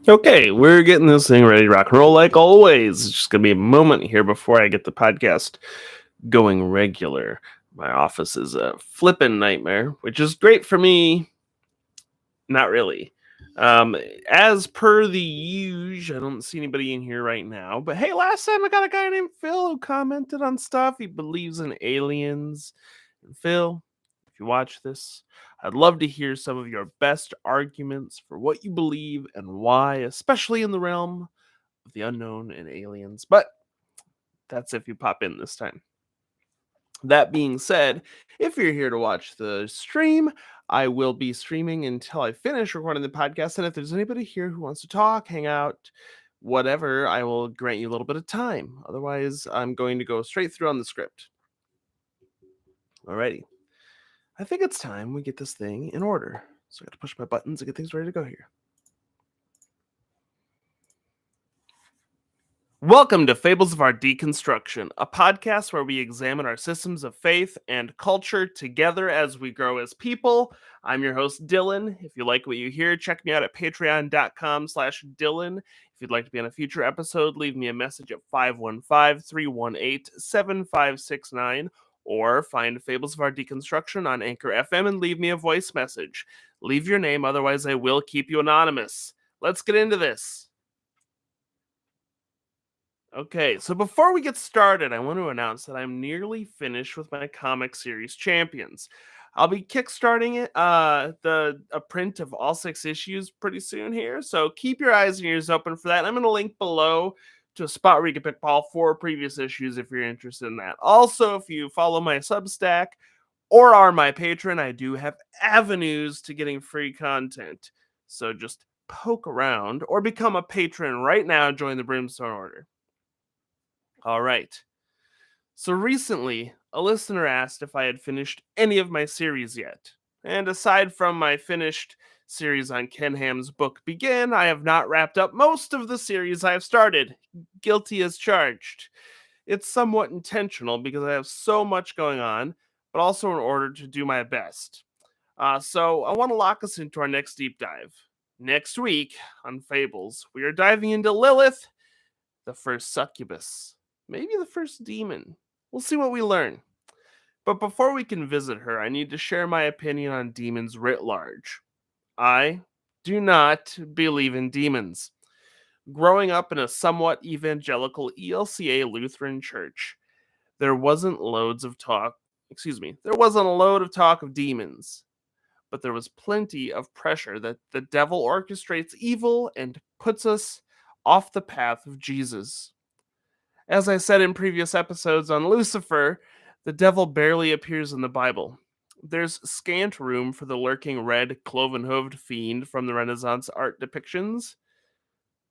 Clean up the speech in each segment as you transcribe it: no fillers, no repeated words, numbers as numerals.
Okay, we're getting this thing ready to rock and roll like always. It's just going to be a moment here before I get the podcast going regular. My office is a flippin' nightmare, which is great for me. Not really. Um, as per the usual, I don't see anybody in here right now. But hey, last time I got a guy named Phil who commented on stuff. He believes in aliens. And Phil, if you watch this, I'd love to hear some of your best arguments for what you believe and why, especially in the realm of the unknown and aliens. But that's if you pop in this time. That being said, if you're here to watch the stream, I will be streaming until I finish recording the podcast. And if there's anybody here who wants to talk, hang out, whatever, I will grant you a little bit of time. Otherwise, I'm going to go straight through on the script. Alrighty. I think it's time we get this thing in order. So I got to push my buttons and get things ready to go here. Welcome to Fables of Our Deconstruction, a podcast where we examine our systems of faith and culture together as we grow as people. I'm your host, Dylan. If you like what you hear, check me out at patreon.com/Dylan. If you'd like to be on a future episode, leave me a message at 515-318-7569 or find Fables of Our Deconstruction on Anchor FM and leave me a voice message. Leave your name, otherwise I will keep you anonymous. Let's get into this. Okay, so before we get started, I want to announce that I'm nearly finished with my comic series Champions. I'll be kickstarting it, a print of all 6 issues pretty soon here, so keep your eyes and ears open for that. I'm going to link below to a spot where you can pick all 4 previous issues if you're interested in that. Also, if you follow my Substack or are my patron, I do have avenues to getting free content. So just poke around or become a patron right now. Join the Brimstone Order. All right. So recently, a listener asked if I had finished any of my series yet. And aside from my finished series on Ken Ham's book Begin, I have not wrapped up most of the series I have started. Guilty as charged. It's somewhat intentional because I have so much going on, but also in order to do my best. So I want to lock us into our next deep dive. Next week on Fables, we are diving into Lilith, the first succubus, maybe the first demon. We'll see what we learn. But before we can visit her, I need to share my opinion on demons writ large. I do not believe in demons. Growing up in a somewhat evangelical ELCA Lutheran church, there wasn't there wasn't a load of talk of demons, but there was plenty of pressure that the devil orchestrates evil and puts us off the path of Jesus. As I said in previous episodes on Lucifer, the devil barely appears in the Bible. There's scant room for the lurking red, cloven-hooved fiend from the Renaissance art depictions.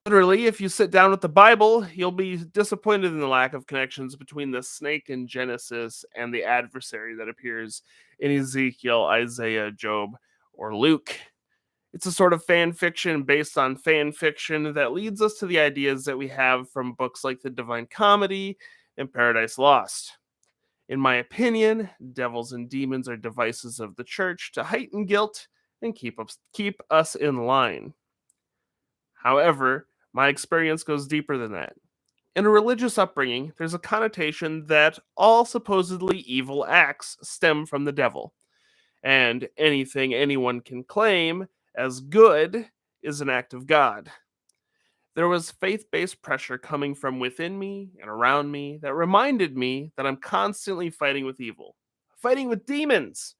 Literally, if you sit down with the Bible, you'll be disappointed in the lack of connections between the snake in Genesis and the adversary that appears in Ezekiel, Isaiah, Job, or Luke. It's a sort of fan fiction based on fan fiction that leads us to the ideas that we have from books like The Divine Comedy and Paradise Lost. In my opinion, devils and demons are devices of the church to heighten guilt and keep us in line. However, my experience goes deeper than that. In a religious upbringing, there's a connotation that all supposedly evil acts stem from the devil, and anything anyone can claim as good is an act of God. There was faith based pressure coming from within me and around me that reminded me that I'm constantly fighting with evil, fighting with demons,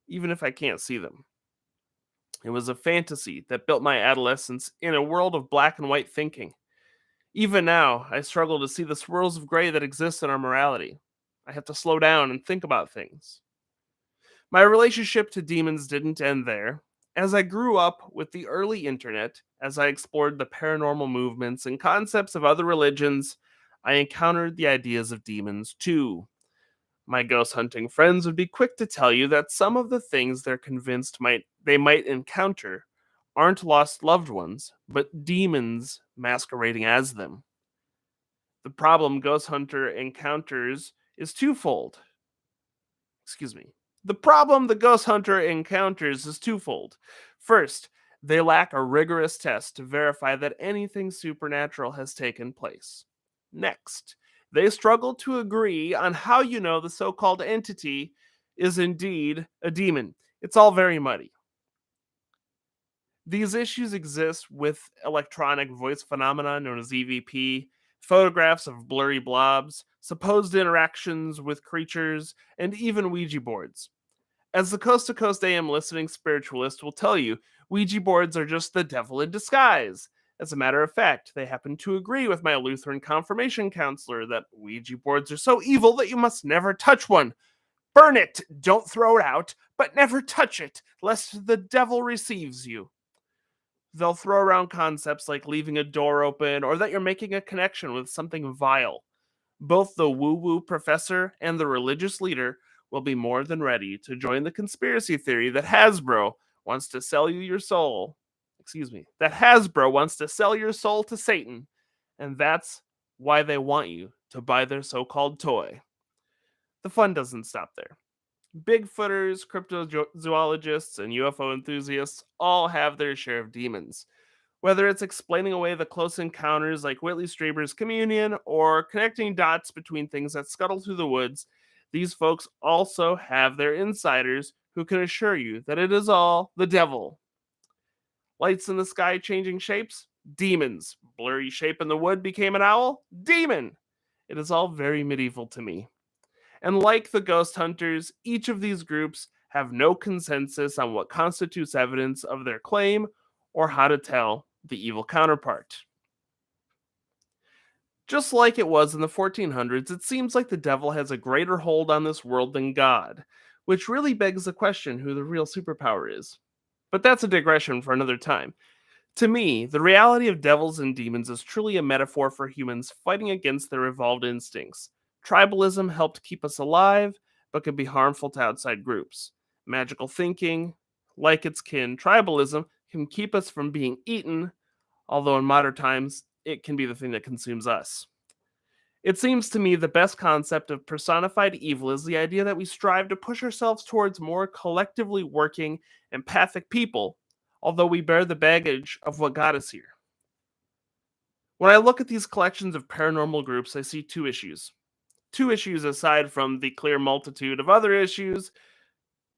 even if I can't see them. It was a fantasy that built my adolescence in a world of black and white thinking. Even now, I struggle to see the swirls of gray that exist in our morality. I have to slow down and think about things. My relationship to demons didn't end there. As I grew up with the early internet, as I explored the paranormal movements and concepts of other religions, I encountered the ideas of demons too. My ghost hunting friends would be quick to tell you that some of the things they're convinced they might encounter aren't lost loved ones, but demons masquerading as them. The problem Ghost Hunter encounters is twofold. Excuse me. The problem the Ghost Hunter encounters is twofold. First, They lack a rigorous test to verify that anything supernatural has taken place. Next, they struggle to agree on how you know the so called entity is indeed a demon. It's all very muddy. These issues exist with electronic voice phenomena known as EVP, photographs of blurry blobs, supposed interactions with creatures, and even Ouija boards. As the Coast to Coast AM listening spiritualist will tell you, Ouija boards are just the devil in disguise. As a matter of fact, they happen to agree with my Lutheran confirmation counselor that Ouija boards are so evil that you must never touch one. Burn it, don't throw it out, but never touch it, lest the devil receives you. They'll throw around concepts like leaving a door open or that you're making a connection with something vile. Both the woo woo professor and the religious leader will be more than ready to join the conspiracy theory that Hasbro wants to sell you your soul. Excuse me, that Hasbro wants to sell your soul to Satan, and that's why they want you to buy their so called toy. The fun doesn't stop there. Bigfooters, cryptozoologists, and UFO enthusiasts all have their share of demons. Whether it's explaining away the close encounters like Whitley Strieber's Communion or connecting dots between things that scuttle through the woods, these folks also have their insiders who can assure you that it is all the devil. Lights in the sky changing shapes? Demons. Blurry shape in the wood became an owl? Demon. It is all very medieval to me. And like the ghost hunters, each of these groups have no consensus on what constitutes evidence of their claim or how to tell the evil counterpart. Just like it was in the 1400s, it seems like the devil has a greater hold on this world than God, which really begs the question who the real superpower is. But that's a digression for another time. To me, the reality of devils and demons is truly a metaphor for humans fighting against their evolved instincts. Tribalism helped keep us alive, but could be harmful to outside groups. Magical thinking, like its kin, tribalism, can keep us from being eaten, although in modern times, it can be the thing that consumes us. It seems to me the best concept of personified evil is the idea that we strive to push ourselves towards more collectively working, empathic people, although we bear the baggage of what got us here. When I look at these collections of paranormal groups, I see two issues. Two issues aside from the clear multitude of other issues,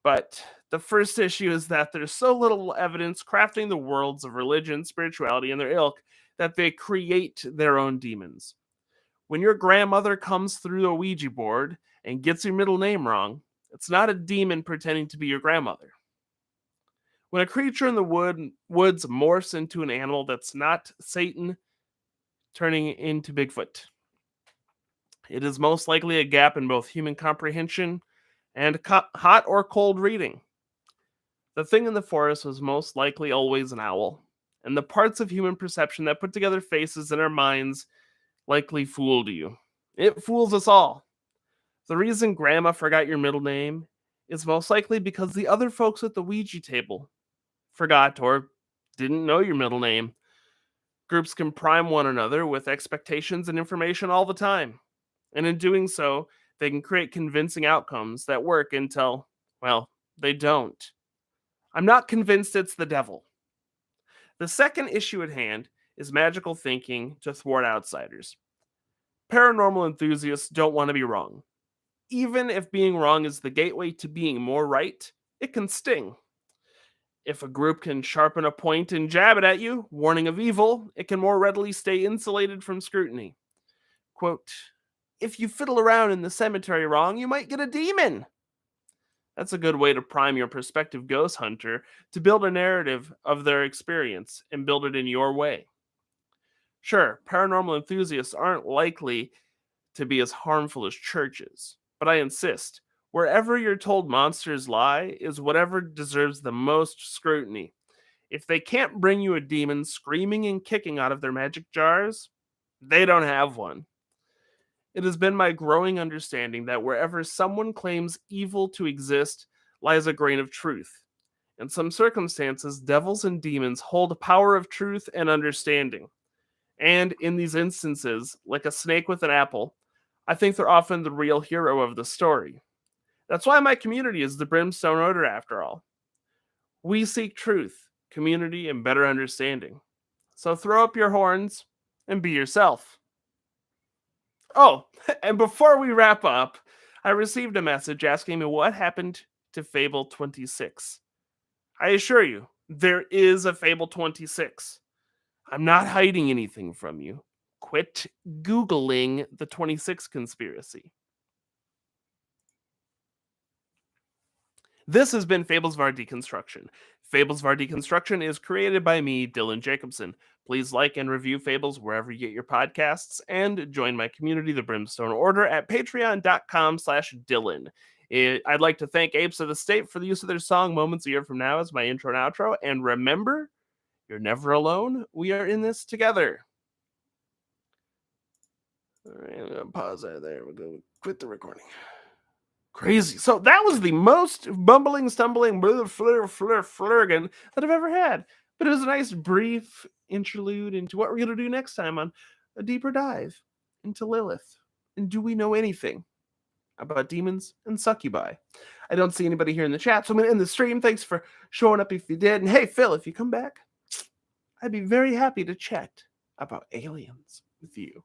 but the first issue is that there's so little evidence crafting the worlds of religion, spirituality, and their ilk that they create their own demons. When your grandmother comes through the Ouija board and gets your middle name wrong, it's not a demon pretending to be your grandmother. When a creature in the woods morphs into an animal that's not Satan turning into Bigfoot, it is most likely a gap in both human comprehension and hot or cold reading. The thing in the forest was most likely always an owl, and the parts of human perception that put together faces in our minds likely fooled you. It fools us all. The reason Grandma forgot your middle name is most likely because the other folks at the Ouija table forgot or didn't know your middle name. Groups can prime one another with expectations and information all the time. And in doing so, they can create convincing outcomes that work until, well, they don't. I'm not convinced it's the devil. The second issue at hand is magical thinking to thwart outsiders. Paranormal enthusiasts don't want to be wrong. Even if being wrong is the gateway to being more right, it can sting. If a group can sharpen a point and jab it at you, warning of evil, it can more readily stay insulated from scrutiny. Quote, if you fiddle around in the cemetery wrong, you might get a demon. That's a good way to prime your prospective ghost hunter to build a narrative of their experience and build it in your way. Sure, paranormal enthusiasts aren't likely to be as harmful as churches, but I insist, wherever you're told monsters lie is whatever deserves the most scrutiny. If they can't bring you a demon screaming and kicking out of their magic jars, they don't have one. It has been my growing understanding that wherever someone claims evil to exist lies a grain of truth. In some circumstances, devils and demons hold a power of truth and understanding. And in these instances, like a snake with an apple, I think they're often the real hero of the story. That's why my community is the Brimstone Order, after all. We seek truth, community, and better understanding. So throw up your horns and be yourself. Oh, and before we wrap up, I received a message asking me what happened to Fable 26. I assure you, there is a Fable 26. I'm not hiding anything from you. Quit Googling the 26 conspiracy. This has been Fables of Our Deconstruction. Fables of Our Deconstruction is created by me, Dylan Jacobson. Please like and review Fables wherever you get your podcasts, and join my community, the Brimstone Order, at patreon.com/Dylan. I'd like to thank Apes of the State for the use of their song Moments a Year From Now as my intro and outro. And remember, you're never alone. We are in this together. All right, I'm going to pause that there. We'll go quit the recording. Crazy. So that was the most bumbling, stumbling, flurgan that I've ever had. But it was a nice, brief interlude into what we're going to do next time on a deeper dive into Lilith. And do we know anything about demons and succubi? I don't see anybody here in the chat, so I'm going to end the stream. Thanks for showing up if you did. And hey, Phil, if you come back, I'd be very happy to chat about aliens with you.